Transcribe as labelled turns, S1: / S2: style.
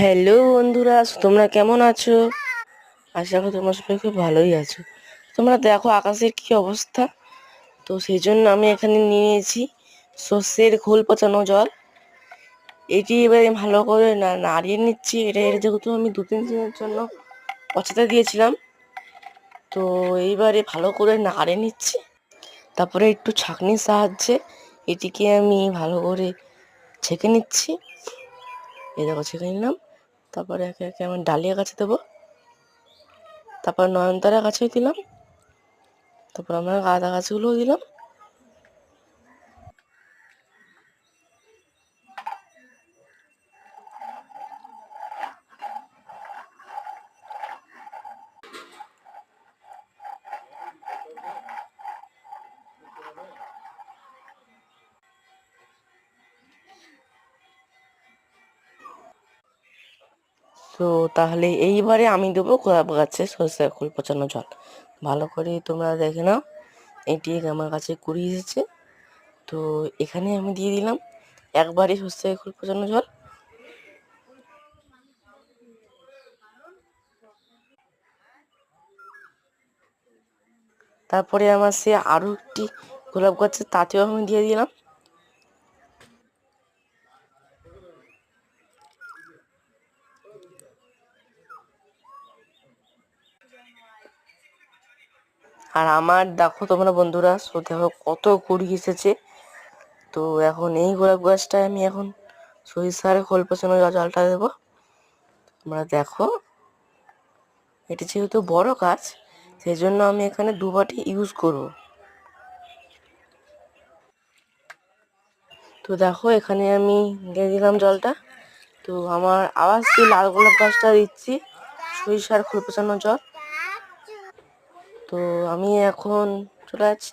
S1: Hello বন্ধুরা, তোমরা কেমন আছো? আশা করি তোমরা সবাই খুব ভালোই আছো। তোমরা দেখো আকাশের কি অবস্থা। তো সেই জন্য আমি এখানে নিয়ে নিয়েছি সর্ষের খোল পচানো জল। এটি এবারে ভালো করে নাড়িয়ে নিচ্ছি। এটা যেহেতু আমি 2-3 দিনের জন্য পচাতে দিয়েছিলাম, তো এইবারে ভালো করে নাড়িয়ে নিচ্ছি। তারপরে একটু ছাঁকনির সাহায্যে এটিকে আমি ভালো করে ছেঁকে নিচ্ছি। এই দেখো ছেঁকে নিলাম। তারপরে একে একে আমি ডালিয়া গাছে দেবো, তারপর নয়নতারা গাছেও দিলাম, তারপর আমরা গাঁদা গাছগুলোও দিলাম। তো তাহলে এইবারে আমি দেবো গোলাপ গাছে সর্ষে খোল পচানো জল। ভালো করে তোমরা দেখে নাও, এটি আমার কাছে কুড়ি এসেছে। তো এখানে আমি দিয়ে দিলাম একবারে সর্ষে খোল পচানো জল। তারপরে আমার সে আরও একটি গোলাপ গাছে, তাতেও আমি দিয়ে দিলাম। আর আমার দেখো তোমরা বন্ধুরা, দেখো কত কুড়ি এসেছে। তো এখন এই গোলাপ গাছটায় আমি এখন সরিষার খোল পচানো জলটা দেবো। তোমরা দেখো, এটি যেহেতু বড় গাছ, সেই জন্য আমি এখানে 2 বাটি ইউজ করব। তো দেখো এখানে আমি দিয়ে দিলাম জলটা। তো আমার আবার সেই লাল গোলাপ গাছটা দিচ্ছি সরিষার খোল পচানো জল। তো আমি এখন চলে যাচ্ছি।